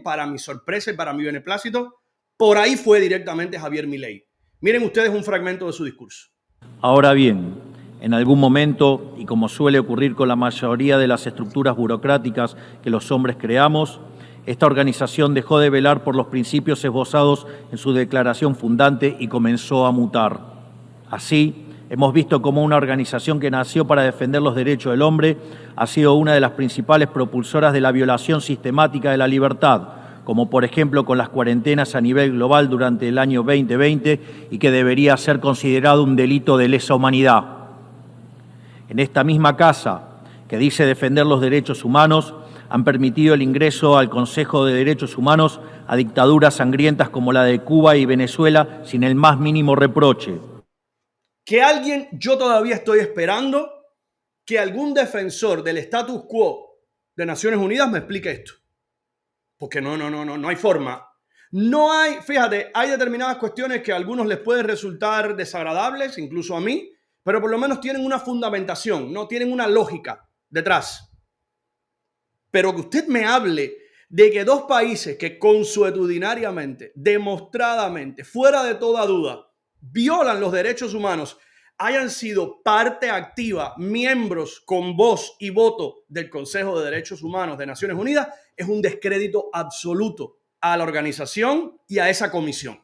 para mi sorpresa y para mi beneplácito, por ahí fue directamente Javier Milei. Miren ustedes un fragmento de su discurso. Ahora bien, en algún momento, y como suele ocurrir con la mayoría de las estructuras burocráticas que los hombres creamos, esta organización dejó de velar por los principios esbozados en su declaración fundante y comenzó a mutar. Así, hemos visto cómo una organización que nació para defender los derechos del hombre ha sido una de las principales propulsoras de la violación sistemática de la libertad, como por ejemplo con las cuarentenas a nivel global durante el año 2020 y que debería ser considerado un delito de lesa humanidad. En esta misma casa, que dice defender los derechos humanos, han permitido el ingreso al Consejo de Derechos Humanos a dictaduras sangrientas como la de Cuba y Venezuela sin el más mínimo reproche. Que alguien, yo todavía estoy esperando que algún defensor del status quo de Naciones Unidas me explique esto. Porque no hay forma. No hay, fíjate, hay determinadas cuestiones que a algunos les pueden resultar desagradables, incluso a mí, pero por lo menos tienen una fundamentación, no tienen una lógica detrás. Pero que usted me hable de que dos países que consuetudinariamente, demostradamente, fuera de toda duda, violan los derechos humanos, hayan sido parte activa, miembros con voz y voto del Consejo de Derechos Humanos de Naciones Unidas, es un descrédito absoluto a la organización y a esa comisión.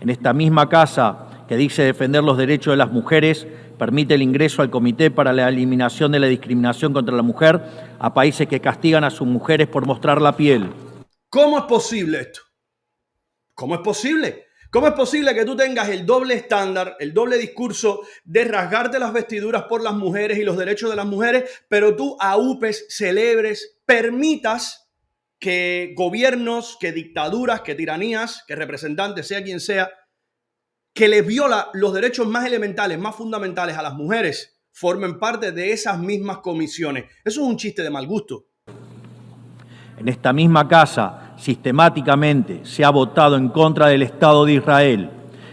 En esta misma casa que dice defender los derechos de las mujeres, permite el ingreso al Comité para la Eliminación de la Discriminación contra la Mujer a países que castigan a sus mujeres por mostrar la piel. ¿Cómo es posible esto? ¿Cómo es posible? ¿Cómo es posible que tú tengas el doble estándar, el doble discurso de rasgarte las vestiduras por las mujeres y los derechos de las mujeres, pero tú aúpes, celebres, permitas que gobiernos, que dictaduras, que tiranías, que representantes, sea quien sea, que les viola los derechos más elementales, más fundamentales a las mujeres, formen parte de esas mismas comisiones? Eso es un chiste de mal gusto. En esta misma casa, sistemáticamente se ha votado en contra del Estado de Israel,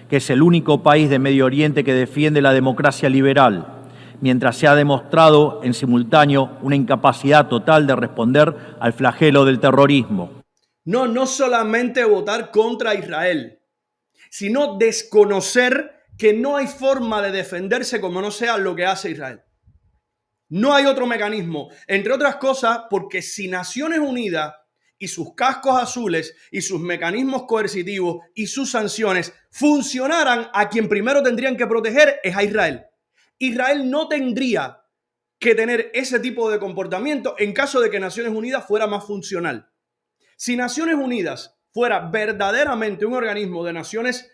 que es el único país de Medio Oriente que defiende la democracia liberal, mientras se ha demostrado en simultáneo una incapacidad total de responder al flagelo del terrorismo. No solamente votar contra Israel, sino desconocer que no hay forma de defenderse como no sea lo que hace Israel. No hay otro mecanismo, entre otras cosas, porque si Naciones Unidas y sus cascos azules y sus mecanismos coercitivos y sus sanciones funcionaran, a quien primero tendrían que proteger es a Israel. Israel no tendría que tener ese tipo de comportamiento en caso de que Naciones Unidas fuera más funcional. Si Naciones Unidas fuera verdaderamente un organismo de naciones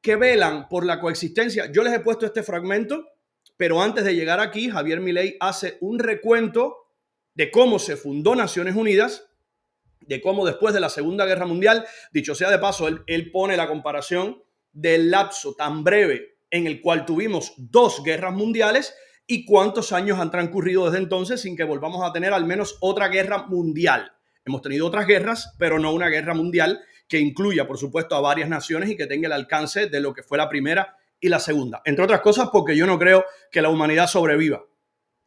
que velan por la coexistencia, yo les he puesto este fragmento, pero antes de llegar aquí, Javier Milei hace un recuento de cómo se fundó Naciones Unidas, de cómo después de la Segunda Guerra Mundial, dicho sea de paso, él pone la comparación del lapso tan breve en el cual tuvimos 2 guerras mundiales y cuántos años han transcurrido desde entonces sin que volvamos a tener al menos otra guerra mundial. Hemos tenido otras guerras, pero no una guerra mundial que incluya, por supuesto, a varias naciones y que tenga el alcance de lo que fue la primera y la segunda. Entre otras cosas, porque yo no creo que la humanidad sobreviva.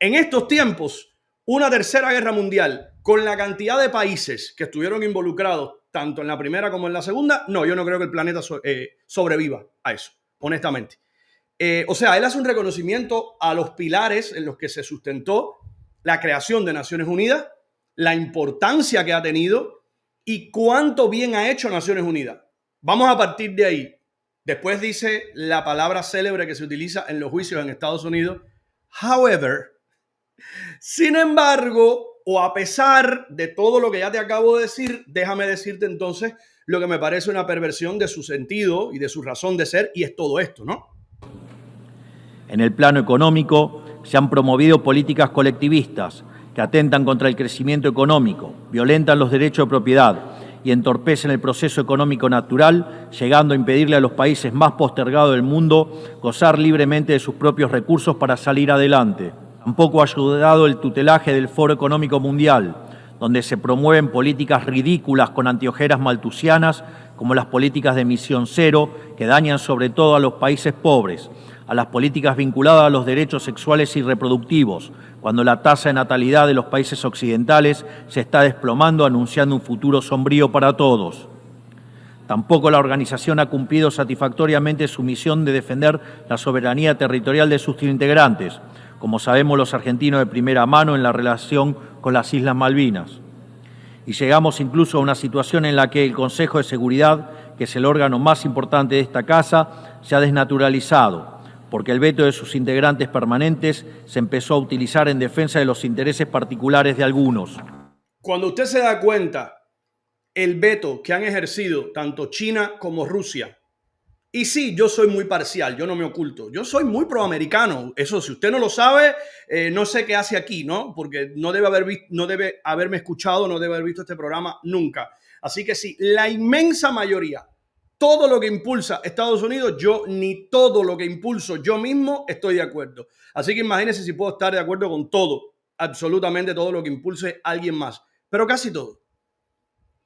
En estos tiempos, una tercera guerra mundial, con la cantidad de países que estuvieron involucrados, tanto en la primera como en la segunda, no, yo no creo que el planeta sobreviva a eso, honestamente. O sea, él hace un reconocimiento a los pilares en los que se sustentó la creación de Naciones Unidas, la importancia que ha tenido y cuánto bien ha hecho Naciones Unidas. Vamos a partir de ahí. Después dice la palabra célebre que se utiliza en los juicios en Estados Unidos, however, sin embargo, o a pesar de todo lo que ya te acabo de decir, déjame decirte entonces lo que me parece una perversión de su sentido y de su razón de ser, y es todo esto, ¿no? En el plano económico se han promovido políticas colectivistas que atentan contra el crecimiento económico, violentan los derechos de propiedad y entorpecen el proceso económico natural, llegando a impedirle a los países más postergados del mundo gozar libremente de sus propios recursos para salir adelante. Tampoco ha ayudado el tutelaje del Foro Económico Mundial, donde se promueven políticas ridículas con anteojeras maltusianas, como las políticas de emisión cero, que dañan sobre todo a los países pobres, a las políticas vinculadas a los derechos sexuales y reproductivos, cuando la tasa de natalidad de los países occidentales se está desplomando, anunciando un futuro sombrío para todos. Tampoco la organización ha cumplido satisfactoriamente su misión de defender la soberanía territorial de sus integrantes, como sabemos los argentinos de primera mano en la relación con las Islas Malvinas. Y llegamos incluso a una situación en la que el Consejo de Seguridad, que es el órgano más importante de esta casa, se ha desnaturalizado, porque el veto de sus integrantes permanentes se empezó a utilizar en defensa de los intereses particulares de algunos. Cuando usted se da cuenta el veto que han ejercido tanto China como Rusia, y sí, yo soy muy parcial, yo no me oculto, yo soy muy proamericano, eso si usted no lo sabe, no sé qué hace aquí, ¿no? Porque no debe haberme escuchado, no debe haber visto este programa nunca. Así que sí, la inmensa mayoría, todo lo que impulsa Estados Unidos, yo ni todo lo que impulso yo mismo estoy de acuerdo. Así que imagínense si puedo estar de acuerdo con todo, absolutamente todo lo que impulse alguien más, pero casi todo.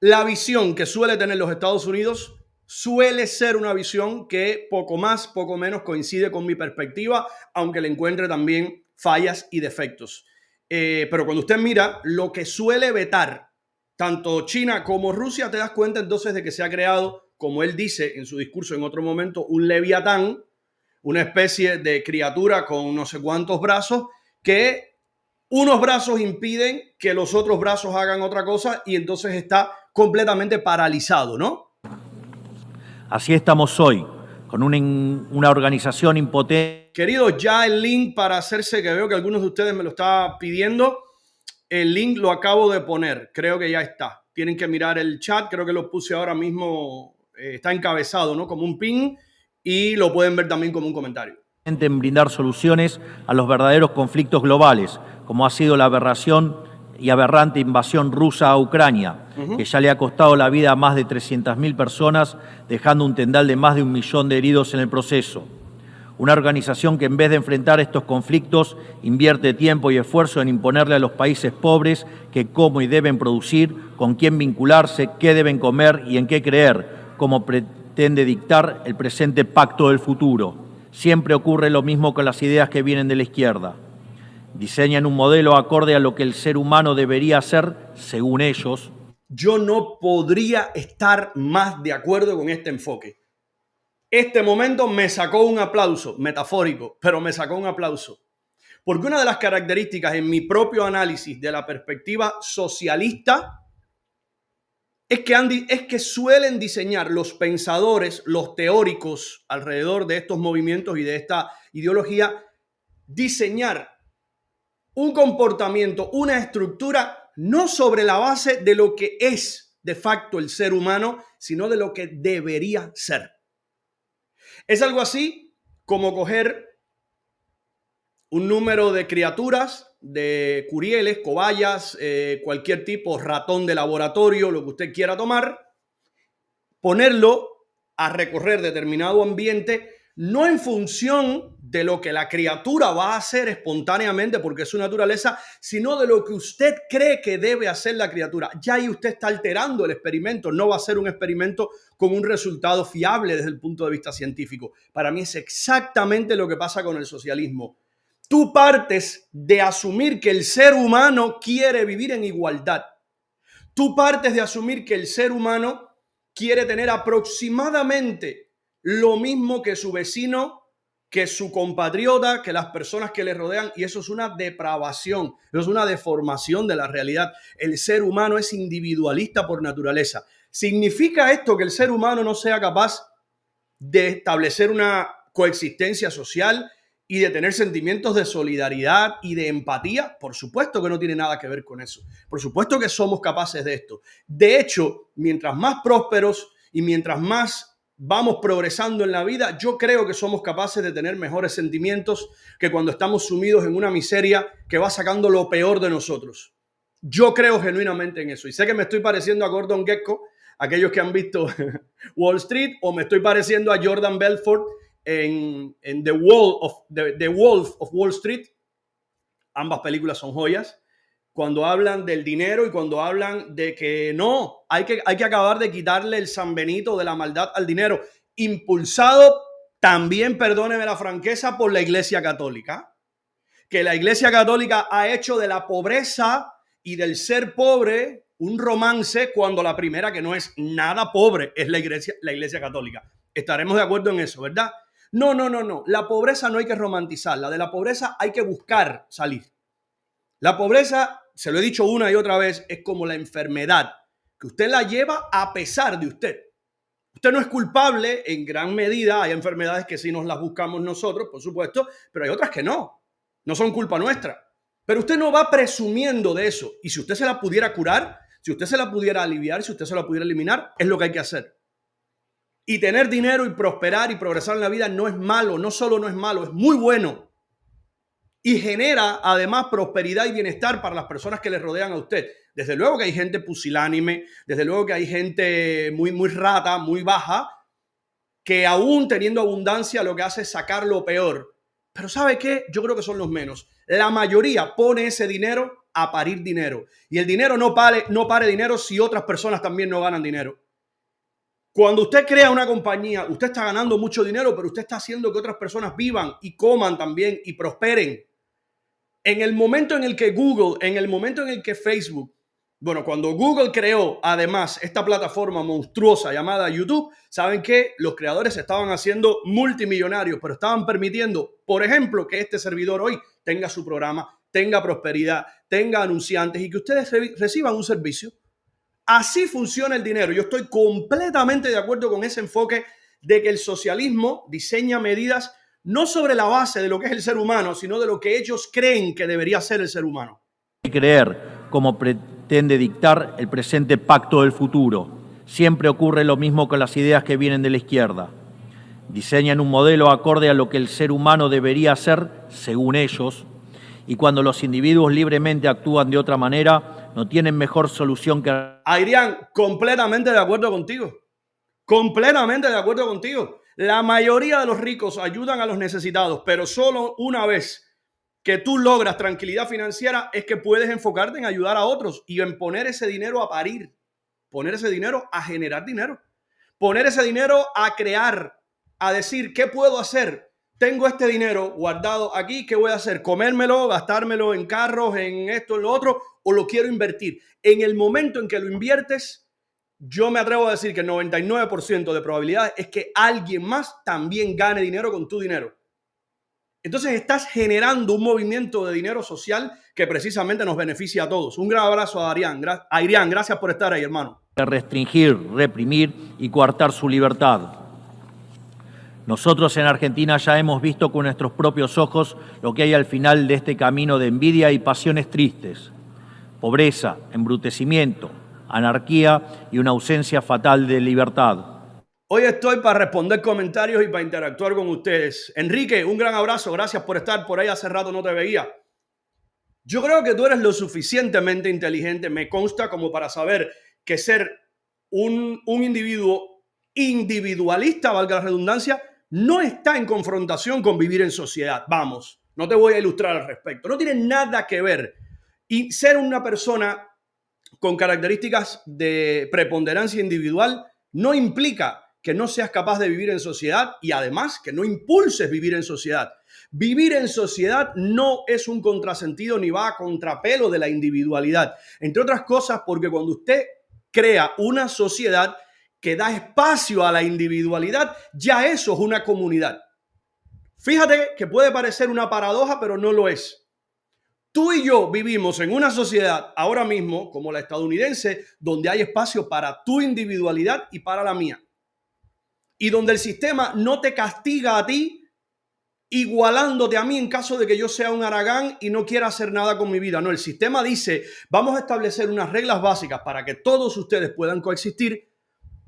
La visión que suele tener los Estados Unidos suele ser una visión que poco más, poco menos coincide con mi perspectiva, aunque le encuentre también fallas y defectos. Pero cuando usted mira lo que suele vetar tanto China como Rusia, te das cuenta entonces de que se ha creado, como él dice en su discurso en otro momento, un leviatán, una especie de criatura con no sé cuántos brazos, que unos brazos impiden que los otros brazos hagan otra cosa y entonces está completamente paralizado, ¿no? Así estamos hoy, con una organización impotente. Queridos, ya el link para hacerse, que veo que algunos de ustedes me lo están pidiendo, el link lo acabo de poner, creo que ya está. Tienen que mirar el chat, creo que lo puse ahora mismo, está encabezado, ¿no? Como un pin y lo pueden ver también como un comentario. En brindar soluciones a los verdaderos conflictos globales, como ha sido la aberración y aberrante invasión rusa a Ucrania, que ya le ha costado la vida a más de 300.000 personas, dejando un tendal de más de 1 millón de heridos en el proceso. Una organización que en vez de enfrentar estos conflictos invierte tiempo y esfuerzo en imponerle a los países pobres que cómo y deben producir, con quién vincularse, qué deben comer y en qué creer, como pretende dictar el presente pacto del futuro. Siempre ocurre lo mismo con las ideas que vienen de la izquierda. Diseñan un modelo acorde a lo que el ser humano debería ser, según ellos. Yo no podría estar más de acuerdo con este enfoque. Este momento me sacó un aplauso, metafórico, pero me sacó un aplauso. Porque una de las características en mi propio análisis de la perspectiva socialista es que suelen diseñar los pensadores, los teóricos alrededor de estos movimientos y de esta ideología, diseñar un comportamiento, una estructura, no sobre la base de lo que es de facto el ser humano, sino de lo que debería ser. Es algo así como coger un número de criaturas, de curieles, cobayas, cualquier tipo, ratón de laboratorio, lo que usted quiera tomar, ponerlo a recorrer determinado ambiente, no en función de lo que la criatura va a hacer espontáneamente porque es su naturaleza, sino de lo que usted cree que debe hacer la criatura. Ya ahí usted está alterando el experimento, no va a ser un experimento con un resultado fiable desde el punto de vista científico. Para mí es exactamente lo que pasa con el socialismo. Tú partes de asumir que el ser humano quiere vivir en igualdad. Tú partes de asumir que el ser humano quiere tener aproximadamente lo mismo que su vecino, que su compatriota, que las personas que le rodean, y eso es una depravación, eso es una deformación de la realidad. El ser humano es individualista por naturaleza. ¿Significa esto que el ser humano no sea capaz de establecer una coexistencia social y de tener sentimientos de solidaridad y de empatía? Por supuesto que no tiene nada que ver con eso. Por supuesto que somos capaces de esto. De hecho, mientras más prósperos y mientras más vamos progresando en la vida, yo creo que somos capaces de tener mejores sentimientos que cuando estamos sumidos en una miseria que va sacando lo peor de nosotros. Yo creo genuinamente en eso. Y sé que me estoy pareciendo a Gordon Gekko, aquellos que han visto Wall Street, o me estoy pareciendo a Jordan Belfort en The Wolf of Wall Street. Ambas películas son joyas. cuando hablan del dinero y cuando hablan de que no, hay que acabar de quitarle el San Benito de la maldad al dinero, impulsado también, perdóneme la franqueza, por la Iglesia Católica, que la Iglesia Católica ha hecho de la pobreza y del ser pobre un romance, cuando la primera, que no es nada pobre, es la Iglesia Católica. Estaremos de acuerdo en eso, ¿verdad? No. La pobreza no hay que romantizarla. De la pobreza hay que buscar salir. La pobreza, se lo he dicho una y otra vez, es como la enfermedad, que usted la lleva a pesar de usted. Usted no es culpable en gran medida. Hay enfermedades que sí nos las buscamos nosotros, por supuesto, pero hay otras que no. No son culpa nuestra. Pero usted no va presumiendo de eso. Y si usted se la pudiera curar, si usted se la pudiera aliviar, si usted se la pudiera eliminar, es lo que hay que hacer. Y tener dinero y prosperar y progresar en la vida no es malo. No solo no es malo, es muy bueno. Y genera además prosperidad y bienestar para las personas que le rodean a usted. Desde luego que hay gente pusilánime, desde luego que hay gente muy rata, muy baja, que aún teniendo abundancia lo que hace es sacar lo peor. Pero ¿sabe qué? Yo creo que son los menos. La mayoría pone ese dinero a parir dinero. Y el dinero no pare dinero si otras personas también no ganan dinero. Cuando usted crea una compañía, usted está ganando mucho dinero, pero usted está haciendo que otras personas vivan y coman también y prosperen. En el momento en el que Google, en el momento en el que Facebook, cuando Google creó además esta plataforma monstruosa llamada YouTube, ¿saben qué? Los creadores se estaban haciendo multimillonarios, pero estaban permitiendo, por ejemplo, que este servidor hoy tenga su programa, tenga prosperidad, tenga anunciantes y que ustedes reciban un servicio. Así funciona el dinero. Yo estoy completamente de acuerdo con ese enfoque de que el socialismo diseña medidas no sobre la base de lo que es el ser humano, sino de lo que ellos creen que debería ser el ser humano. Creer, como pretende dictar el presente pacto del futuro. Siempre ocurre lo mismo con las ideas que vienen de la izquierda. Diseñan un modelo acorde a lo que el ser humano debería ser, según ellos, y cuando los individuos libremente actúan de otra manera, no tienen mejor solución que... Adrián, completamente de acuerdo contigo. Completamente de acuerdo contigo. La mayoría de los ricos ayudan a los necesitados, pero solo una vez que tú logras tranquilidad financiera es que puedes enfocarte en ayudar a otros y en poner ese dinero a parir, poner ese dinero a generar dinero, poner ese dinero a crear, a decir, ¿qué puedo hacer? Tengo este dinero guardado aquí, ¿qué voy a hacer? ¿Comérmelo, gastármelo en carros, en esto, en lo otro? ¿O lo quiero invertir? En el momento en que lo inviertes, yo me atrevo a decir que el 99% de probabilidades es que alguien más también gane dinero con tu dinero. Entonces estás generando un movimiento de dinero social que precisamente nos beneficia a todos. Un gran abrazo a Adrián. Gracias por estar ahí, hermano. Restringir, reprimir y coartar su libertad. Nosotros en Argentina ya hemos visto con nuestros propios ojos lo que hay al final de este camino de envidia y pasiones tristes. Pobreza, embrutecimiento, anarquía y una ausencia fatal de libertad. Hoy estoy para responder comentarios y para interactuar con ustedes. Enrique, un gran abrazo. Gracias por estar por ahí. Hace rato no te veía. Yo creo que tú eres lo suficientemente inteligente, me consta, como para saber que ser un individuo individualista, valga la redundancia, no está en confrontación con vivir en sociedad. Vamos, no te voy a ilustrar al respecto. No tiene nada que ver. Y ser una persona con características de preponderancia individual no implica que no seas capaz de vivir en sociedad y además que no impulses vivir en sociedad. Vivir en sociedad no es un contrasentido ni va a contrapelo de la individualidad. Entre otras cosas, porque cuando usted crea una sociedad que da espacio a la individualidad, ya eso es una comunidad. Fíjate que puede parecer una paradoja, pero no lo es. Tú y yo vivimos en una sociedad ahora mismo, como la estadounidense, donde hay espacio para tu individualidad y para la mía. Y donde el sistema no te castiga a ti igualándote a mí en caso de que yo sea un haragán y no quiera hacer nada con mi vida. No, el sistema dice, vamos a establecer unas reglas básicas para que todos ustedes puedan coexistir.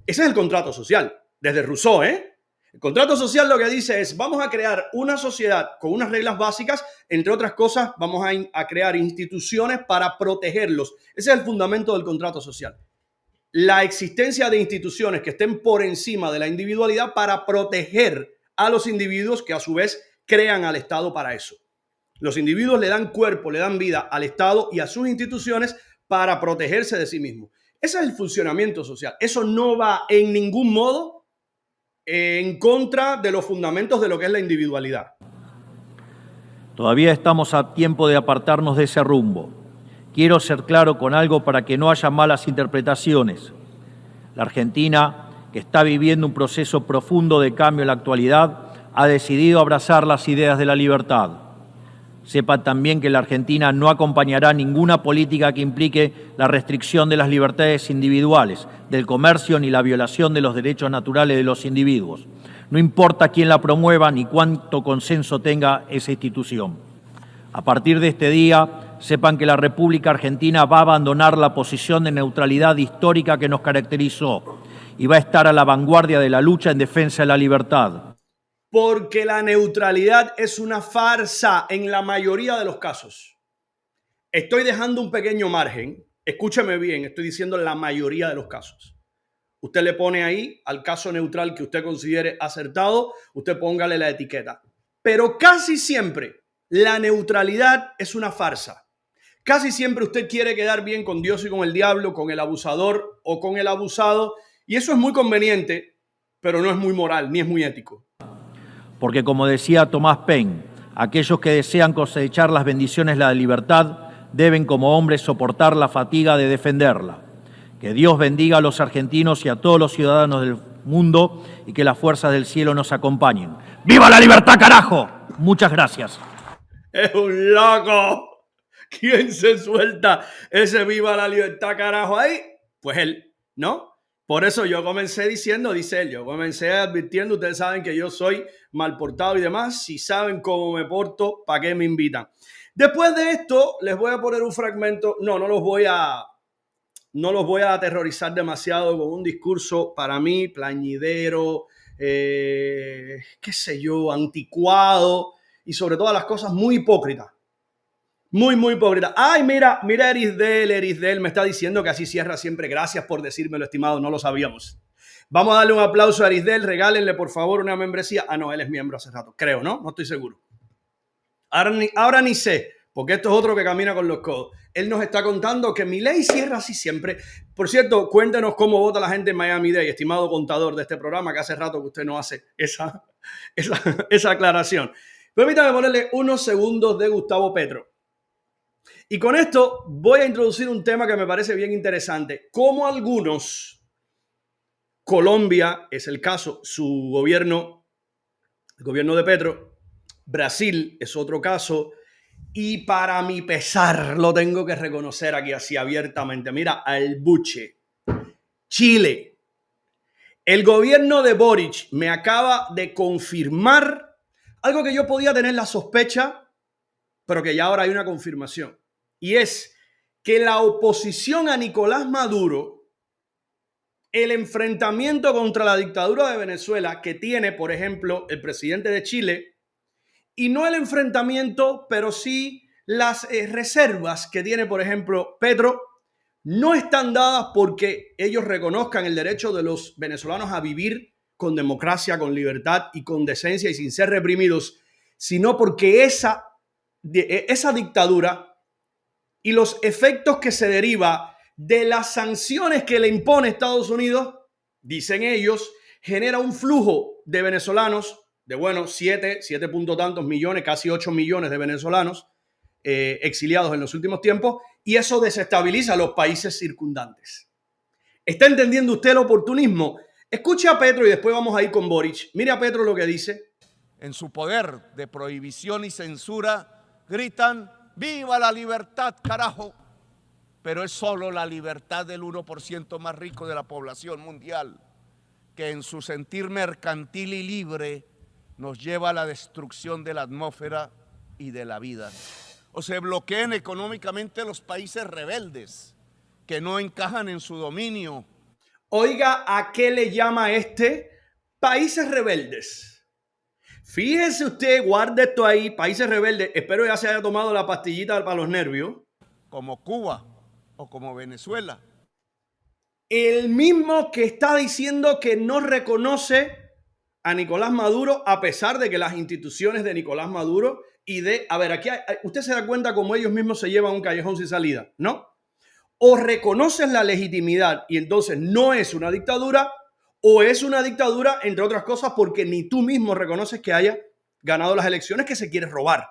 Ese es el contrato social, desde Rousseau, ¿eh? El contrato social lo que dice es, vamos a crear una sociedad con unas reglas básicas, entre otras cosas, vamos a crear instituciones para protegerlos. Ese es el fundamento del contrato social. La existencia de instituciones que estén por encima de la individualidad para proteger a los individuos que a su vez crean al Estado para eso. Los individuos le dan cuerpo, le dan vida al Estado y a sus instituciones para protegerse de sí mismos. Ese es el funcionamiento social. Eso no va en ningún modo en contra de los fundamentos de lo que es la individualidad. Todavía estamos a tiempo de apartarnos de ese rumbo. Quiero ser claro con algo para que no haya malas interpretaciones. La Argentina, que está viviendo un proceso profundo de cambio en la actualidad, ha decidido abrazar las ideas de la libertad. Sepa también que la Argentina no acompañará ninguna política que implique la restricción de las libertades individuales, del comercio ni la violación de los derechos naturales de los individuos. No importa quién la promueva ni cuánto consenso tenga esa institución. A partir de este día, sepan que la República Argentina va a abandonar la posición de neutralidad histórica que nos caracterizó y va a estar a la vanguardia de la lucha en defensa de la libertad. Porque la neutralidad es una farsa en la mayoría de los casos. Estoy dejando un pequeño margen. Escúcheme bien, estoy diciendo la mayoría de los casos. Usted le pone ahí al caso neutral que usted considere acertado, usted póngale la etiqueta. Pero casi siempre la neutralidad es una farsa. Casi siempre usted quiere quedar bien con Dios y con el diablo, con el abusador o con el abusado. Y eso es muy conveniente, pero no es muy moral ni es muy ético. Porque como decía Tomás Paine, aquellos que desean cosechar las bendiciones de la libertad deben como hombres soportar la fatiga de defenderla. Que Dios bendiga a los argentinos y a todos los ciudadanos del mundo y que las fuerzas del cielo nos acompañen. ¡Viva la libertad, carajo! Muchas gracias. Es un loco. ¿Quién se suelta ese viva la libertad, carajo, ahí? Pues él, ¿no? Por eso yo comencé diciendo, dice él, yo comencé advirtiendo, ustedes saben que yo soy mal portado y demás, si saben cómo me porto, ¿para qué me invitan? Después de esto, les voy a poner un fragmento, no los voy a aterrorizar demasiado con un discurso para mí plañidero, qué sé yo, anticuado y sobre todas las cosas muy hipócrita. Muy hipócrita. Ay, mira, Erisdel me está diciendo que así cierra siempre. Gracias por decírmelo, estimado, no lo sabíamos. Vamos a darle un aplauso a Erisdel, regálenle por favor una membresía. Ah, no, él es miembro hace rato, creo, ¿no? No estoy seguro. Ahora ni sé, porque esto es otro que camina con los codos. Él nos está contando que Milei cierra así siempre. Por cierto, cuéntenos cómo vota la gente en Miami-Dade, estimado contador de este programa, que hace rato que usted no hace esa aclaración. Permítame ponerle unos segundos de Gustavo Petro. Y con esto voy a introducir un tema que me parece bien interesante. Como algunos, Colombia es el caso, su gobierno, el gobierno de Petro, Brasil es otro caso, y para mi pesar lo tengo que reconocer aquí así abiertamente. Mira, al buche. Chile. El gobierno de Boric me acaba de confirmar algo que yo podía tener la sospecha, pero que ya ahora hay una confirmación. Y es que la oposición a Nicolás Maduro, el enfrentamiento contra la dictadura de Venezuela que tiene, por ejemplo, el presidente de Chile, y no el enfrentamiento, pero sí las reservas que tiene, por ejemplo, Petro, no están dadas porque ellos reconozcan el derecho de los venezolanos a vivir con democracia, con libertad y con decencia y sin ser reprimidos, sino porque esa dictadura y los efectos que se deriva de las sanciones que le impone Estados Unidos, dicen ellos, genera un flujo de venezolanos, de 7 punto tantos millones, casi 8 millones de venezolanos exiliados en los últimos tiempos, y eso desestabiliza a los países circundantes. ¿Está entendiendo usted el oportunismo? Escuche a Petro y después vamos a ir con Boric. Mire a Petro lo que dice. En su poder de prohibición y censura gritan: ¡viva la libertad, carajo! Pero es solo la libertad del 1% más rico de la población mundial, que en su sentir mercantil y libre nos lleva a la destrucción de la atmósfera y de la vida. O se bloquean económicamente los países rebeldes que no encajan en su dominio. Oiga, ¿a qué le llama países rebeldes? Fíjese usted, guarde esto ahí, países rebeldes. Espero ya se haya tomado la pastillita para los nervios. Como Cuba o como Venezuela. El mismo que está diciendo que no reconoce a Nicolás Maduro, a pesar de que las instituciones de Nicolás Maduro y de, a ver, aquí usted se da cuenta cómo ellos mismos se llevan un callejón sin salida, ¿no? O reconoces la legitimidad y entonces no es una dictadura, o es una dictadura, entre otras cosas, porque ni tú mismo reconoces que haya ganado las elecciones, que se quiere robar.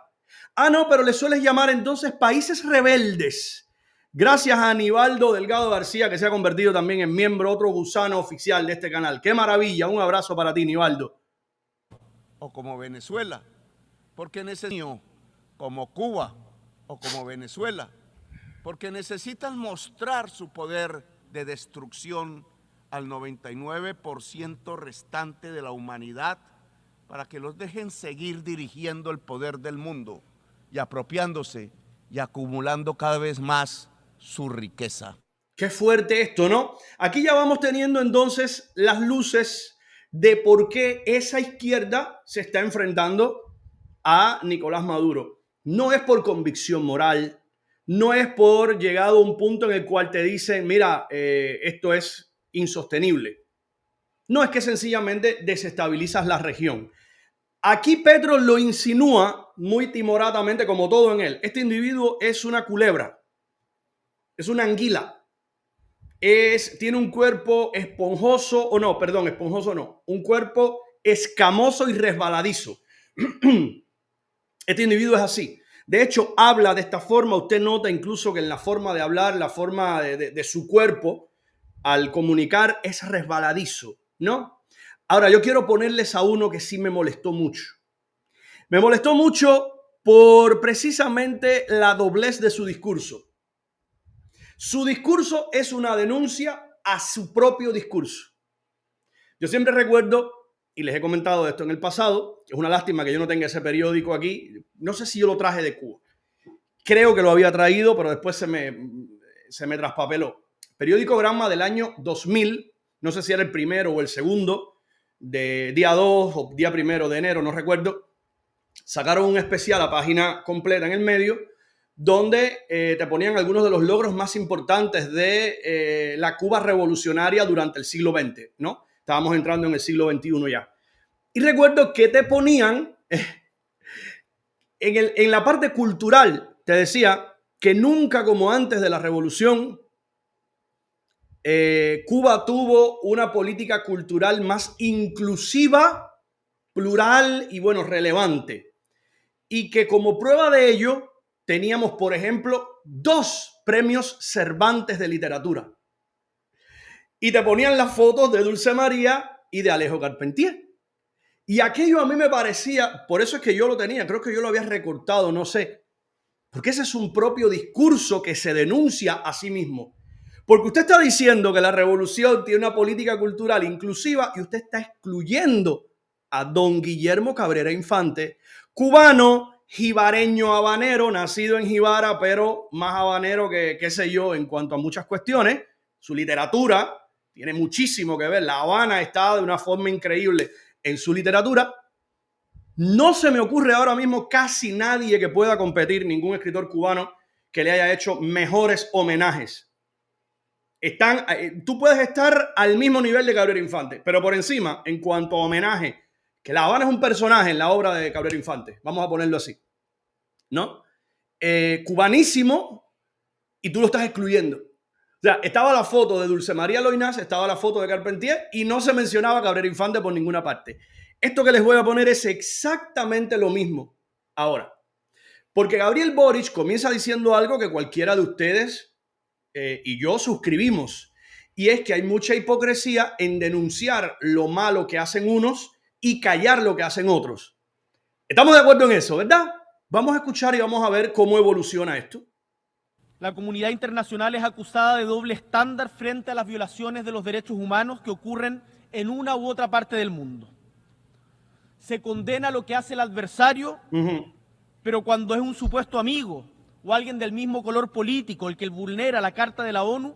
Ah, no, pero le sueles llamar entonces países rebeldes. Gracias a Aníbaldo Delgado García, que se ha convertido también en miembro, otro gusano oficial de este canal. ¡Qué maravilla! Un abrazo para ti, Aníbaldo. O como Venezuela, porque necesitan, como Cuba o como Venezuela, porque necesitan mostrar su poder de destrucción al 99% restante de la humanidad para que los dejen seguir dirigiendo el poder del mundo y apropiándose y acumulando cada vez más su riqueza. Qué fuerte esto, ¿no? Aquí ya vamos teniendo entonces las luces de por qué esa izquierda se está enfrentando a Nicolás Maduro. No es por convicción moral, no es por llegado a un punto en el cual te dicen, mira, esto es insostenible. No, es que sencillamente desestabilizas la región. Aquí Petro lo insinúa muy timoratamente, como todo en él. Este individuo es una culebra, es una anguila, tiene un cuerpo esponjoso, o no, perdón, esponjoso no, un cuerpo escamoso y resbaladizo. Este individuo es así. De hecho, habla de esta forma. Usted nota incluso que en la forma de hablar, la forma de su cuerpo, al comunicar, es resbaladizo, ¿no? Ahora, yo quiero ponerles a uno que sí me molestó mucho. Me molestó mucho por precisamente la doblez de su discurso. Su discurso es una denuncia a su propio discurso. Yo siempre recuerdo, y les he comentado esto en el pasado, es una lástima que yo no tenga ese periódico aquí. No sé si yo lo traje de Cuba. Creo que lo había traído, pero después se me traspapeló. Periódico Granma del año 2000, no sé si era el primero o el segundo, de día 2 o día 1 de enero, no recuerdo. Sacaron un especial a página completa en el medio, donde te ponían algunos de los logros más importantes de la Cuba revolucionaria durante el siglo XX, ¿no? Estábamos entrando en el siglo XXI ya. Y recuerdo que te ponían, en la parte cultural, te decía que nunca como antes de la revolución, Cuba tuvo una política cultural más inclusiva, plural y, bueno, relevante. Y que como prueba de ello, teníamos, por ejemplo, 2 premios Cervantes de literatura. Y te ponían las fotos de Dulce María y de Alejo Carpentier. Y aquello a mí me parecía, por eso es que yo lo tenía, creo que yo lo había recortado, no sé. Porque ese es un propio discurso que se denuncia a sí mismo. Porque usted está diciendo que la revolución tiene una política cultural inclusiva y usted está excluyendo a don Guillermo Cabrera Infante, cubano, jibareño habanero, nacido en Jibara, pero más habanero que qué sé yo en cuanto a muchas cuestiones. Su literatura tiene muchísimo que ver. La Habana está de una forma increíble en su literatura. No se me ocurre ahora mismo casi nadie que pueda competir, ningún escritor cubano que le haya hecho mejores homenajes. Tú puedes estar al mismo nivel de Cabrera Infante, pero por encima, en cuanto a homenaje, que La Habana es un personaje en la obra de Cabrera Infante, vamos a ponerlo así, ¿no? Cubanísimo, y tú lo estás excluyendo. O sea, estaba la foto de Dulce María Loinás, estaba la foto de Carpentier y no se mencionaba Cabrera Infante por ninguna parte. Esto que les voy a poner es exactamente lo mismo ahora. Porque Gabriel Boric comienza diciendo algo que cualquiera de ustedes y yo suscribimos. Y es que hay mucha hipocresía en denunciar lo malo que hacen unos y callar lo que hacen otros. Estamos de acuerdo en eso, ¿verdad? Vamos a escuchar y vamos a ver cómo evoluciona esto. La comunidad internacional es acusada de doble estándar frente a las violaciones de los derechos humanos que ocurren en una u otra parte del mundo. Se condena lo que hace el adversario, pero cuando es un supuesto amigo o alguien del mismo color político el que vulnera la Carta de la ONU,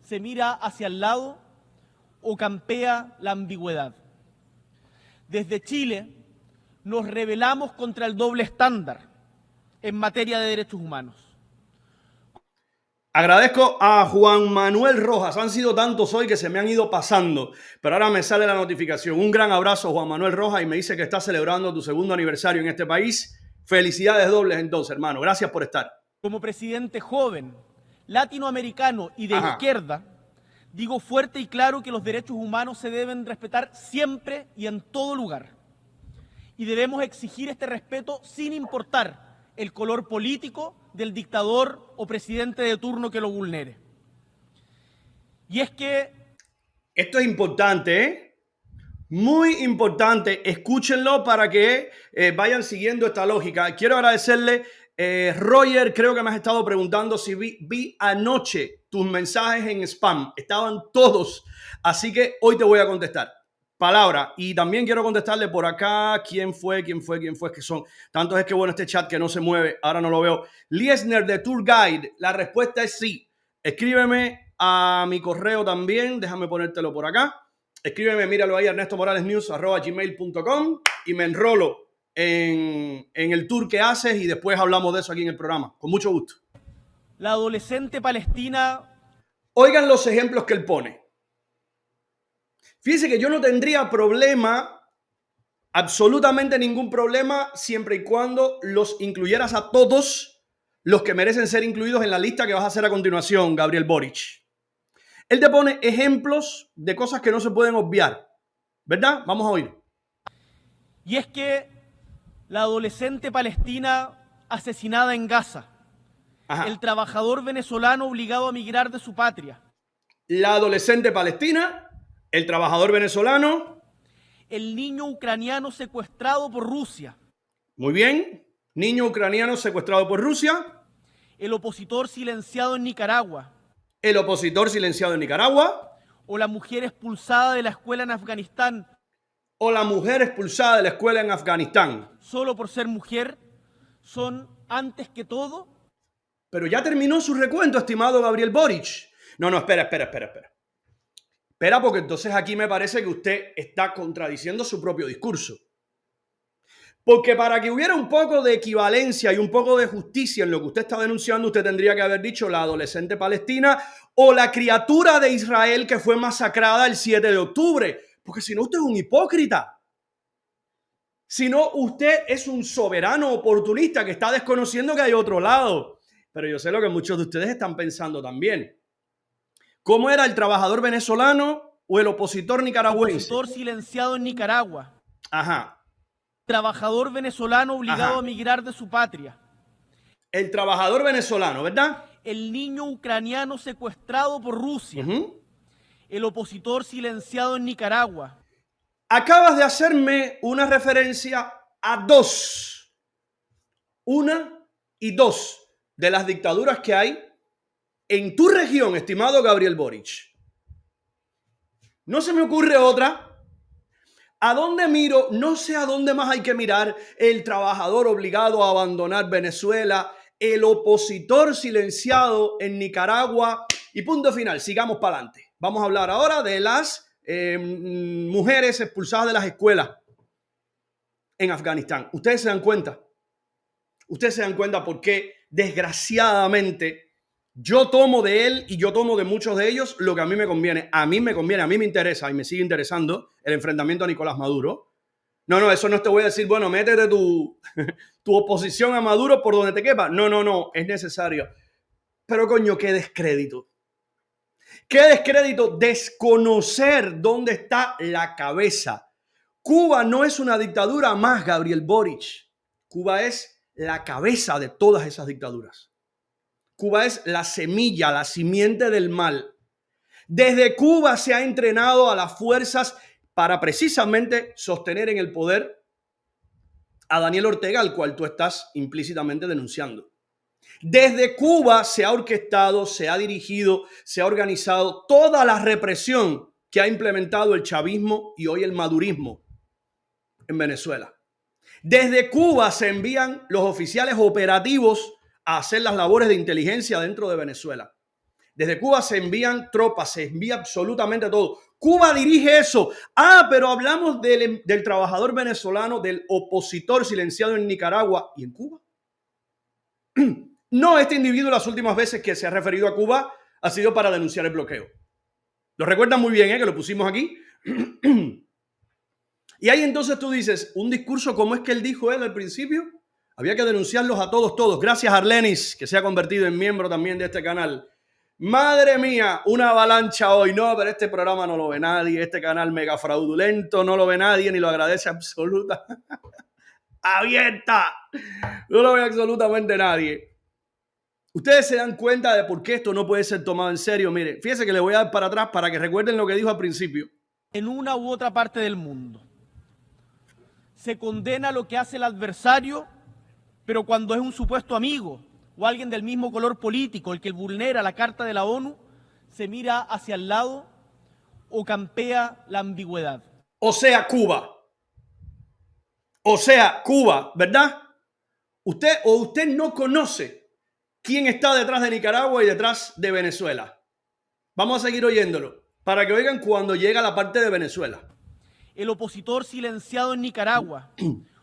se mira hacia el lado o campea la ambigüedad. Desde Chile nos rebelamos contra el doble estándar en materia de derechos humanos. Agradezco a Juan Manuel Rojas. Han sido tantos hoy que se me han ido pasando, pero ahora me sale la notificación. Un gran abrazo, Juan Manuel Rojas, y me dice que está celebrando tu 2º aniversario en este país. Felicidades dobles entonces, hermano. Gracias por estar. Como presidente joven, latinoamericano y de izquierda, digo fuerte y claro que los derechos humanos se deben respetar siempre y en todo lugar. Y debemos exigir este respeto sin importar el color político del dictador o presidente de turno que lo vulnere. Y es que... Esto es importante, ¿eh? Muy importante. Escúchenlo para que vayan siguiendo esta lógica. Quiero agradecerle, Roger, creo que me has estado preguntando si vi anoche tus mensajes en spam. Estaban todos. Así que hoy te voy a contestar. Palabra. Y también quiero contestarle por acá. ¿Quién fue? Es que son tantos. Es que bueno, este chat que no se mueve. Ahora no lo veo. Liesner de Tour Guide. La respuesta es sí. Escríbeme a mi correo también. Déjame ponértelo por acá. Escríbeme, míralo ahí, ernestomoralesnews@gmail.com y me enrolo en el tour que haces y después hablamos de eso aquí en el programa. Con mucho gusto. La adolescente palestina... Oigan los ejemplos que él pone. Fíjense que yo no tendría problema, absolutamente ningún problema, siempre y cuando los incluyeras a todos los que merecen ser incluidos en la lista que vas a hacer a continuación, Gabriel Boric. Él te pone ejemplos de cosas que no se pueden obviar, ¿verdad? Vamos a oír. Y es que la adolescente palestina asesinada en Gaza, el trabajador venezolano obligado a migrar de su patria, la adolescente palestina, el trabajador venezolano, el niño ucraniano secuestrado por Rusia. Muy bien. Niño ucraniano secuestrado por Rusia. El opositor silenciado en Nicaragua. El opositor silenciado en Nicaragua. O la mujer expulsada de la escuela en Afganistán. O la mujer expulsada de la escuela en Afganistán. Solo por ser mujer, son antes que todo. Pero ya terminó su recuento, estimado Gabriel Boric. No, espera. Espera, porque entonces aquí me parece que usted está contradiciendo su propio discurso. Porque para que hubiera un poco de equivalencia y un poco de justicia en lo que usted está denunciando, usted tendría que haber dicho la adolescente palestina o la criatura de Israel que fue masacrada el 7 de octubre. Porque si no, usted es un hipócrita. Si no, usted es un soberano oportunista que está desconociendo que hay otro lado. Pero yo sé lo que muchos de ustedes están pensando también. ¿Cómo era el trabajador venezolano o el opositor nicaragüense? Opositor silenciado en Nicaragua. Trabajador venezolano obligado a migrar de su patria. El trabajador venezolano, ¿verdad? El niño ucraniano secuestrado por Rusia. El opositor silenciado en Nicaragua. Acabas de hacerme una referencia a dos. Una y dos de las dictaduras que hay en tu región, estimado Gabriel Boric. No se me ocurre otra. ¿A dónde miro? No sé a dónde más hay que mirar. El trabajador obligado a abandonar Venezuela, el opositor silenciado en Nicaragua y punto final. Sigamos para adelante. Vamos a hablar ahora de las mujeres expulsadas de las escuelas en Afganistán. Ustedes se dan cuenta. Ustedes se dan cuenta por qué, desgraciadamente, yo tomo de él y yo tomo de muchos de ellos lo que a mí me conviene. A mí me conviene, a mí me interesa y me sigue interesando el enfrentamiento a Nicolás Maduro. No, eso no te voy a decir, bueno, métete tu oposición a Maduro por donde te quepa. No, es necesario. Pero coño, qué descrédito. Qué descrédito desconocer dónde está la cabeza. Cuba no es una dictadura más, Gabriel Boric. Cuba es la cabeza de todas esas dictaduras. Cuba es la semilla, la simiente del mal. Desde Cuba se ha entrenado a las fuerzas para precisamente sostener en el poder a Daniel Ortega, al cual tú estás implícitamente denunciando. Desde Cuba se ha orquestado, se ha dirigido, se ha organizado toda la represión que ha implementado el chavismo y hoy el madurismo en Venezuela. Desde Cuba se envían los oficiales operativos a hacer las labores de inteligencia dentro de Venezuela. Desde Cuba se envían tropas, se envía absolutamente todo. Cuba dirige eso. Pero hablamos del trabajador venezolano, del opositor silenciado en Nicaragua y en Cuba. No, este individuo las últimas veces que se ha referido a Cuba ha sido para denunciar el bloqueo. Lo recuerdan muy bien, que lo pusimos aquí. Y ahí entonces tú dices, un discurso como es que él dijo él al principio. Había que denunciarlos a todos. Gracias a Arlenis, que se ha convertido en miembro también de este canal. Madre mía, una avalancha hoy. No, pero este programa no lo ve nadie. Este canal mega fraudulento no lo ve nadie, ni lo agradece absoluta. Abierta. No lo ve absolutamente nadie. Ustedes se dan cuenta de por qué esto no puede ser tomado en serio. Mire, fíjense que le voy a dar para atrás para que recuerden lo que dijo al principio. En una u otra parte del mundo. Se condena lo que hace el adversario, pero cuando es un supuesto amigo o alguien del mismo color político el que vulnera la Carta de la ONU, se mira hacia el lado o campea la ambigüedad. O sea, Cuba. O sea, Cuba, ¿verdad? Usted no conoce quién está detrás de Nicaragua y detrás de Venezuela. Vamos a seguir oyéndolo para que oigan cuando llega la parte de Venezuela. El opositor silenciado en Nicaragua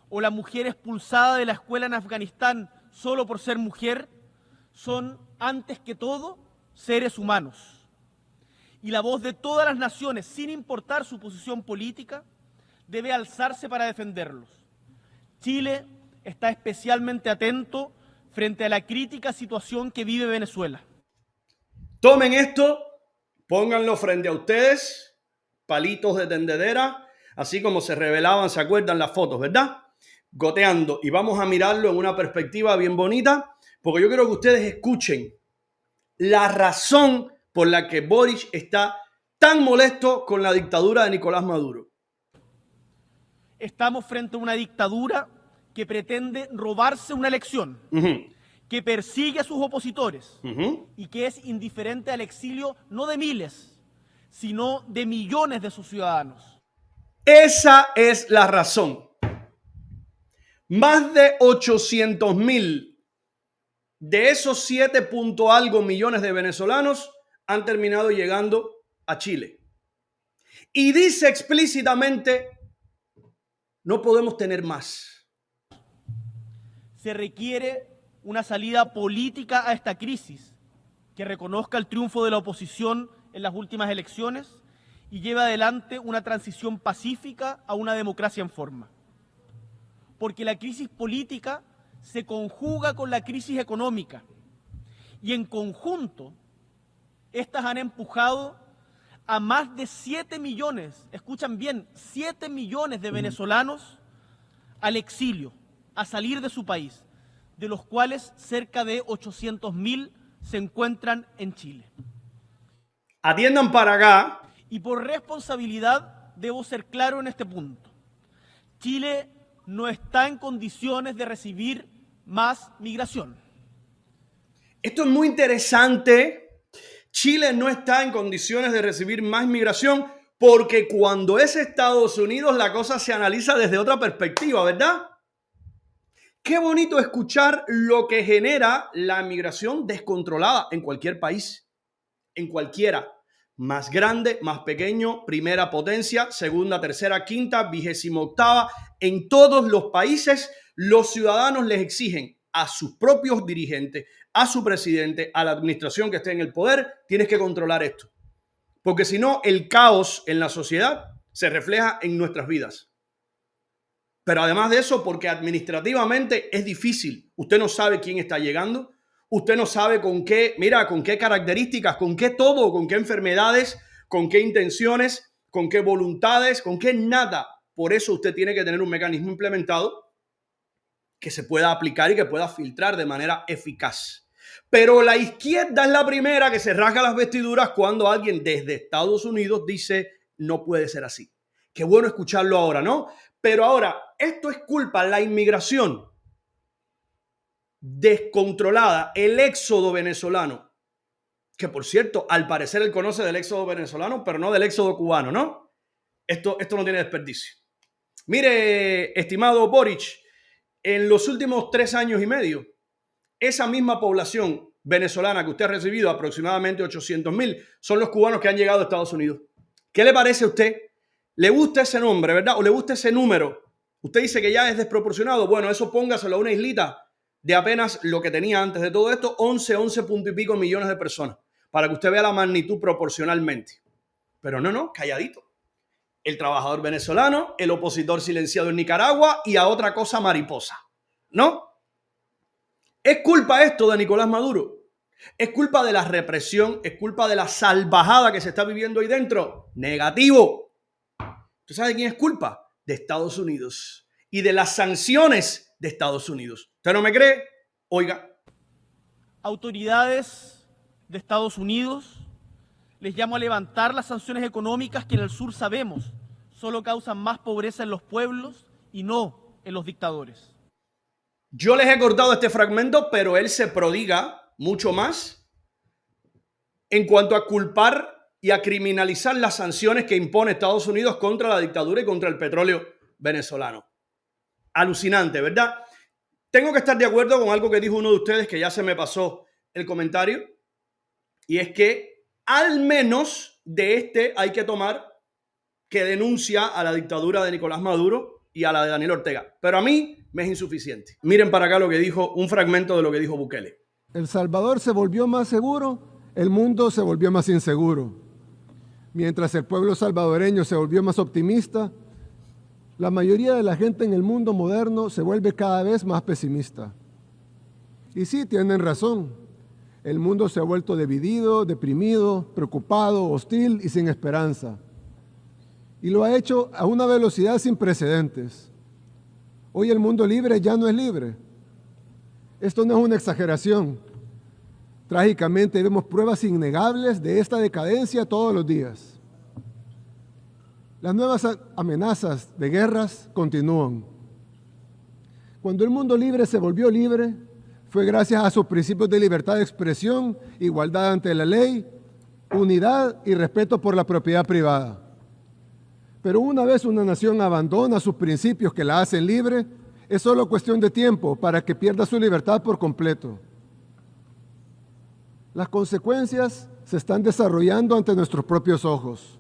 o la mujer expulsada de la escuela en Afganistán solo por ser mujer son, antes que todo, seres humanos. Y la voz de todas las naciones, sin importar su posición política, debe alzarse para defenderlos. Chile está especialmente atento frente a la crítica situación que vive Venezuela. Tomen esto, pónganlo frente a ustedes, palitos de tendedera, así como se revelaban, ¿se acuerdan las fotos, verdad? Goteando. Y vamos a mirarlo en una perspectiva bien bonita, porque yo quiero que ustedes escuchen la razón por la que Boric está tan molesto con la dictadura de Nicolás Maduro. Estamos frente a una dictadura que pretende robarse una elección, que persigue a sus opositores y que es indiferente al exilio no de miles, sino de millones de sus ciudadanos. Esa es la razón. Más de 800,000 de esos 7 punto algo millones de venezolanos han terminado llegando a Chile. Y dice explícitamente, no podemos tener más. Se requiere una salida política a esta crisis que reconozca el triunfo de la oposición en las últimas elecciones y lleve adelante una transición pacífica a una democracia en forma. Porque la crisis política se conjuga con la crisis económica y en conjunto estas han empujado a más de 7 millones, escuchan bien, 7 millones de venezolanos al exilio, a salir de su país, de los cuales cerca de 800,000 se encuentran en Chile. Atiendan para acá. Y por responsabilidad debo ser claro en este punto. Chile no está en condiciones de recibir más migración. Esto es muy interesante. Chile no está en condiciones de recibir más migración porque cuando es Estados Unidos la cosa se analiza desde otra perspectiva, ¿verdad? Qué bonito escuchar lo que genera la migración descontrolada en cualquier país, en cualquiera. Más grande, más pequeño, primera potencia, segunda, tercera, quinta, 28ª. En todos los países, los ciudadanos les exigen a sus propios dirigentes, a su presidente, a la administración que esté en el poder, tienes que controlar esto. Porque si no, el caos en la sociedad se refleja en nuestras vidas. Pero además de eso, porque administrativamente es difícil. Usted no sabe quién está llegando. Usted no sabe con qué, mira, con qué características, con qué todo, con qué enfermedades, con qué intenciones, con qué voluntades, con qué nada. Por eso usted tiene que tener un mecanismo implementado que se pueda aplicar y que pueda filtrar de manera eficaz. Pero la izquierda es la primera que se rasga las vestiduras cuando alguien desde Estados Unidos dice no puede ser así. Qué bueno escucharlo ahora, ¿no? Pero ahora, esto es culpa, la inmigración descontrolada, el éxodo venezolano, que por cierto, al parecer él conoce del éxodo venezolano, pero no del éxodo cubano, ¿no? Esto no tiene desperdicio. Mire, estimado Boric, en los últimos 3 años y medio, esa misma población venezolana que usted ha recibido, aproximadamente 800,000, son los cubanos que han llegado a Estados Unidos. ¿Qué le parece a usted? ¿Le gusta ese nombre, verdad? ¿O le gusta ese número? Usted dice que ya es desproporcionado. Bueno, eso póngaselo a una islita de apenas lo que tenía antes de todo esto, 11 punto y pico millones de personas, para que usted vea la magnitud proporcionalmente. Pero no, calladito. El trabajador venezolano, el opositor silenciado en Nicaragua y a otra cosa mariposa, ¿no? ¿Es culpa esto de Nicolás Maduro? ¿Es culpa de la represión? ¿Es culpa de la salvajada que se está viviendo ahí dentro? Negativo. ¿Tú sabes de quién es culpa? De Estados Unidos y de las sanciones de Estados Unidos. ¿Usted no me cree? Oiga. Autoridades de Estados Unidos, les llamo a levantar las sanciones económicas que en el sur sabemos solo causan más pobreza en los pueblos y no en los dictadores. Yo les he cortado este fragmento, pero él se prodiga mucho más en cuanto a culpar y a criminalizar las sanciones que impone Estados Unidos contra la dictadura y contra el petróleo venezolano. Alucinante, ¿verdad? Tengo que estar de acuerdo con algo que dijo uno de ustedes, que ya se me pasó el comentario, y es que al menos de este hay que tomar que denuncia a la dictadura de Nicolás Maduro y a la de Daniel Ortega. Pero a mí me es insuficiente. Miren para acá lo que dijo, un fragmento de lo que dijo Bukele. El Salvador se volvió más seguro, el mundo se volvió más inseguro. Mientras el pueblo salvadoreño se volvió más optimista, la mayoría de la gente en el mundo moderno se vuelve cada vez más pesimista. Y sí, tienen razón. El mundo se ha vuelto dividido, deprimido, preocupado, hostil y sin esperanza. Y lo ha hecho a una velocidad sin precedentes. Hoy el mundo libre ya no es libre. Esto no es una exageración. Trágicamente vemos pruebas innegables de esta decadencia todos los días. Las nuevas amenazas de guerras continúan. Cuando el mundo libre se volvió libre, fue gracias a sus principios de libertad de expresión, igualdad ante la ley, unidad y respeto por la propiedad privada. Pero una vez una nación abandona sus principios que la hacen libre, es solo cuestión de tiempo para que pierda su libertad por completo. Las consecuencias se están desarrollando ante nuestros propios ojos.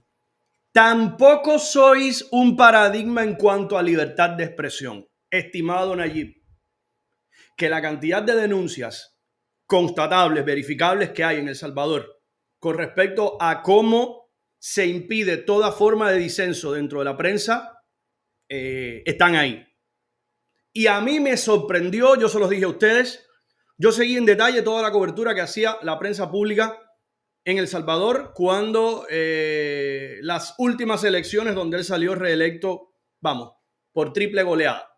Tampoco sois un paradigma en cuanto a libertad de expresión, estimado Nayib, que la cantidad de denuncias constatables, verificables que hay en El Salvador con respecto a cómo se impide toda forma de disenso dentro de la prensa, están ahí. Y a mí me sorprendió, yo se los dije a ustedes, yo seguí en detalle toda la cobertura que hacía la prensa pública en El Salvador cuando las últimas elecciones donde él salió reelecto, vamos, por triple goleada.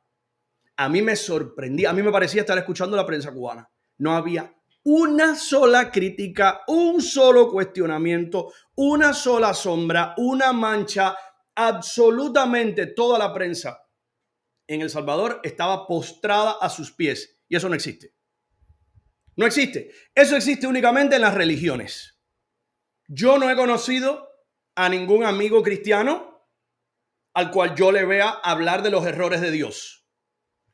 A mí me sorprendía, a mí me parecía estar escuchando la prensa cubana. No había una sola crítica, un solo cuestionamiento, una sola sombra, una mancha. Absolutamente toda la prensa en El Salvador estaba postrada a sus pies. Y eso no existe. No existe. Eso existe únicamente en las religiones. Yo no he conocido a ningún amigo cristiano al cual yo le vea hablar de los errores de Dios.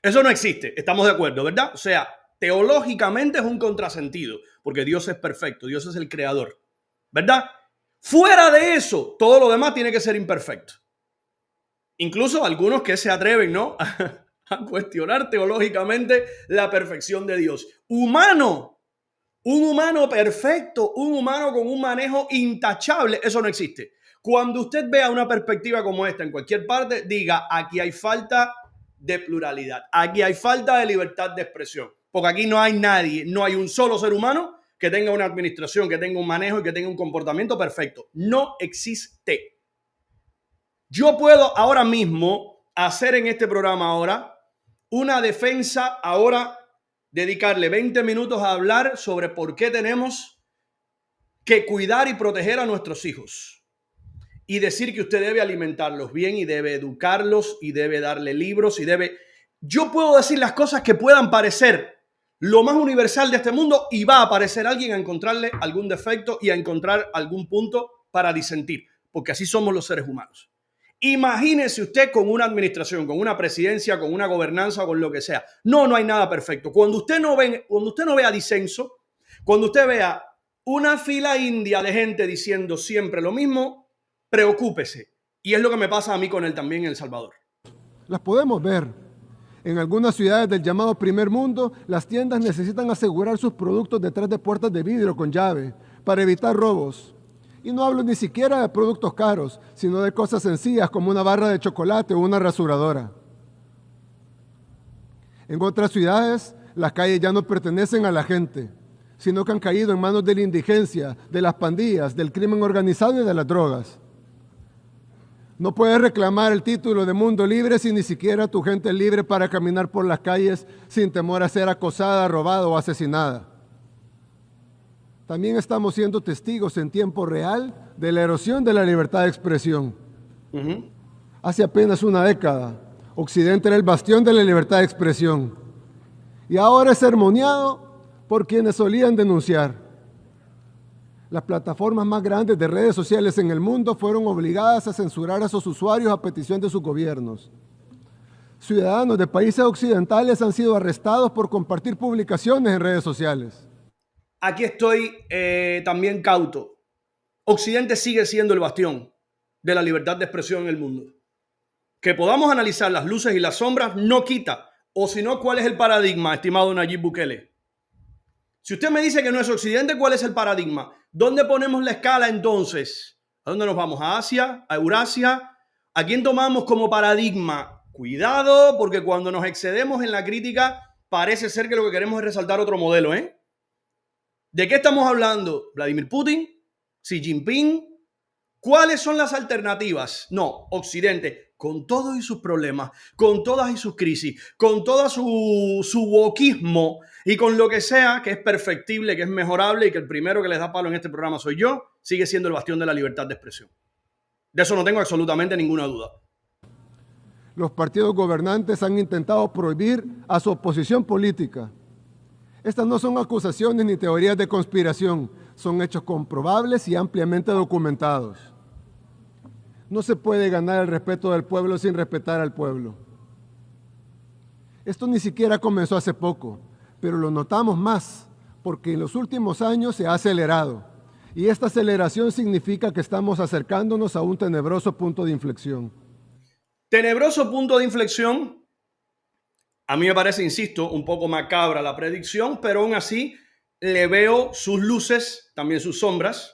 Eso no existe. Estamos de acuerdo, ¿verdad? O sea, teológicamente es un contrasentido, porque Dios es perfecto, Dios es el creador, ¿verdad? Fuera de eso, todo lo demás tiene que ser imperfecto. Incluso algunos que se atreven, ¿no?, a cuestionar teológicamente la perfección de Dios. Humano, un humano perfecto, un humano con un manejo intachable, eso no existe. Cuando usted vea una perspectiva como esta en cualquier parte, diga, aquí hay falta de pluralidad, aquí hay falta de libertad de expresión, porque aquí no hay nadie, no hay un solo ser humano que tenga una administración, que tenga un manejo y que tenga un comportamiento perfecto. No existe. Yo puedo ahora mismo hacer en este programa ahora una defensa, ahora dedicarle 20 minutos a hablar sobre por qué tenemos que cuidar y proteger a nuestros hijos y decir que usted debe alimentarlos bien y debe educarlos y debe darle libros y debe... Yo puedo decir las cosas que puedan parecer lo más universal de este mundo y va a aparecer alguien a encontrarle algún defecto y a encontrar algún punto para disentir, porque así somos los seres humanos. Imagínese usted con una administración, con una presidencia, con una gobernanza, con lo que sea. No hay nada perfecto. Cuando usted no vea disenso, cuando usted vea una fila india de gente diciendo siempre lo mismo, preocúpese. Y es lo que me pasa a mí con él también en El Salvador. Las podemos ver. En algunas ciudades del llamado primer mundo, las tiendas necesitan asegurar sus productos detrás de puertas de vidrio con llave para evitar robos. Y no hablo ni siquiera de productos caros, sino de cosas sencillas como una barra de chocolate o una rasuradora. En otras ciudades, Las calles ya no pertenecen a la gente, sino que han caído en manos de la indigencia, de las pandillas, del crimen organizado y de las drogas. No puedes reclamar el título de mundo libre si ni siquiera tu gente es libre para caminar por las calles sin temor a ser acosada, robada o asesinada. También estamos siendo testigos en tiempo real de la erosión de la libertad de expresión. Hace apenas una década, Occidente era el bastión de la libertad de expresión y ahora es sermoneado por quienes solían denunciar. Las plataformas más grandes de redes sociales en el mundo fueron obligadas a censurar a sus usuarios a petición de sus gobiernos. Ciudadanos de países occidentales han sido arrestados por compartir publicaciones en redes sociales. Aquí estoy también cauto. Occidente sigue siendo el bastión de la libertad de expresión en el mundo. Que podamos analizar las luces y las sombras no quita, o si no, ¿cuál es el paradigma, estimado Nayib Bukele? Si usted me dice que no es Occidente, ¿cuál es el paradigma? ¿Dónde ponemos la escala entonces? ¿A dónde nos vamos? ¿A Asia? ¿A Eurasia? ¿A quién tomamos como paradigma? Cuidado, porque cuando nos excedemos en la crítica, parece ser que lo que queremos es resaltar otro modelo, ¿eh? ¿De qué estamos hablando? ¿Vladimir Putin? ¿Xi Jinping? ¿Cuáles son las alternativas? No, Occidente, con todos y sus problemas, con todas y sus crisis, con todo su wokismo y con lo que sea que es perfectible, que es mejorable y que el primero que les da palo en este programa soy yo, sigue siendo el bastión de la libertad de expresión. De eso no tengo absolutamente ninguna duda. Los partidos gobernantes han intentado prohibir a su oposición política. Estas no son acusaciones ni teorías de conspiración, son hechos comprobables y ampliamente documentados. No se puede ganar el respeto del pueblo sin respetar al pueblo. Esto ni siquiera comenzó hace poco, pero lo notamos más porque en los últimos años se ha acelerado. Y esta aceleración significa que estamos acercándonos a un tenebroso punto de inflexión. Tenebroso punto de inflexión. A mí me parece, insisto, un poco macabra la predicción, pero aún así le veo sus luces, también sus sombras.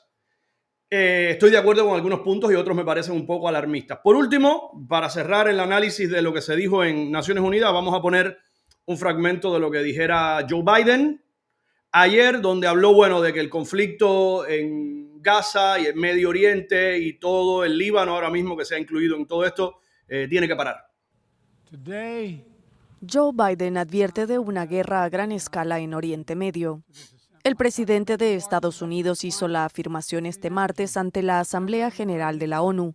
Estoy de acuerdo con algunos puntos y otros me parecen un poco alarmistas. Por último, para cerrar el análisis de lo que se dijo en Naciones Unidas, vamos a poner un fragmento de lo que dijera Joe Biden ayer, donde habló, bueno, de que el conflicto en Gaza y en Medio Oriente y todo el Líbano ahora mismo que se ha incluido en todo esto, tiene que parar. Joe Biden advierte de una guerra a gran escala en Oriente Medio. El presidente de Estados Unidos hizo la afirmación este martes ante la Asamblea General de la ONU,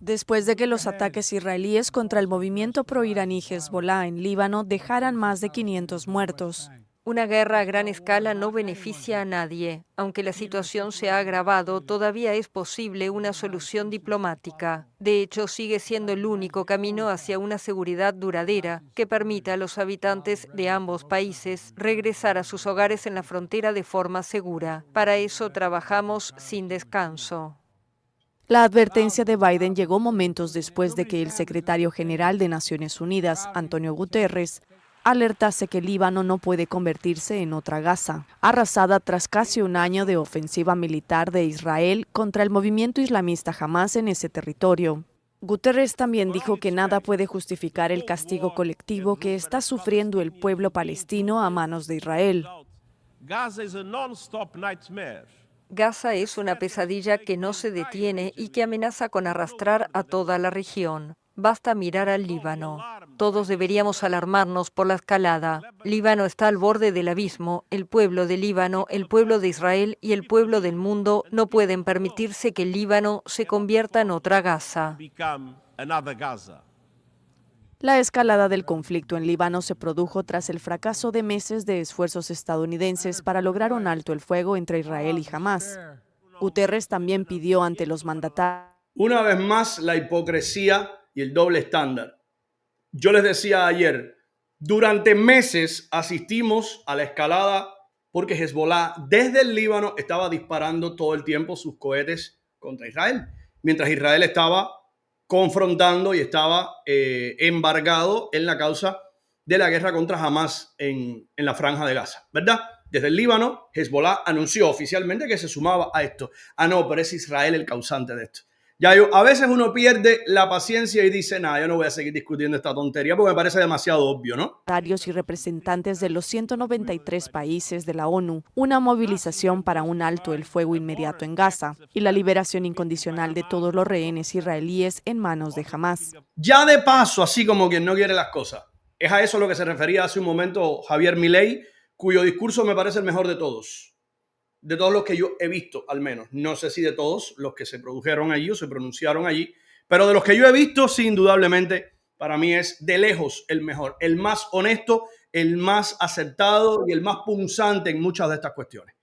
después de que los ataques israelíes contra el movimiento proiraní Hezbollah en Líbano dejaran más de 500 muertos. Una guerra a gran escala no beneficia a nadie. Aunque la situación se ha agravado, todavía es posible una solución diplomática. De hecho, sigue siendo el único camino hacia una seguridad duradera que permita a los habitantes de ambos países regresar a sus hogares en la frontera de forma segura. Para eso trabajamos sin descanso. La advertencia de Biden llegó momentos después de que el secretario general de Naciones Unidas, Antonio Guterres, alertase que Líbano no puede convertirse en otra Gaza, arrasada tras casi un año de ofensiva militar de Israel contra el movimiento islamista Hamás en ese territorio. Guterres también dijo que nada puede justificar el castigo colectivo que está sufriendo el pueblo palestino a manos de Israel. Gaza es una pesadilla que no se detiene y que amenaza con arrastrar a toda la región. Basta mirar al Líbano. Todos deberíamos alarmarnos por la escalada. Líbano está al borde del abismo. El pueblo de Líbano, el pueblo de Israel y el pueblo del mundo no pueden permitirse que el Líbano se convierta en otra Gaza. La escalada del conflicto en Líbano se produjo tras el fracaso de meses de esfuerzos estadounidenses para lograr un alto el fuego entre Israel y Hamás. Guterres también pidió ante los mandatarios. Una vez más, la hipocresía y el doble estándar. Yo les decía ayer, durante meses asistimos a la escalada porque Hezbollah desde el Líbano estaba disparando todo el tiempo sus cohetes contra Israel, mientras Israel estaba confrontando y estaba embargado en la causa de la guerra contra Hamás en la franja de Gaza, ¿verdad? Desde el Líbano, Hezbollah anunció oficialmente que se sumaba a esto. Ah, no, pero es Israel el causante de esto. A veces uno pierde la paciencia y dice, nada, yo no voy a seguir discutiendo esta tontería porque me parece demasiado obvio, ¿no? Y representantes de los 193 países de la ONU, una movilización para un alto el fuego inmediato en Gaza y la liberación incondicional de todos los rehenes israelíes en manos de Hamás. Ya de paso, así como quien no quiere las cosas. Es a eso a lo que se refería hace un momento Javier Milei, cuyo discurso me parece el mejor de todos los que yo he visto, al menos. No sé si de todos los que se produjeron allí o se pronunciaron allí, pero de los que yo he visto, sí, indudablemente, para mí es de lejos el mejor, el más honesto, el más acertado y el más punzante en muchas de estas cuestiones.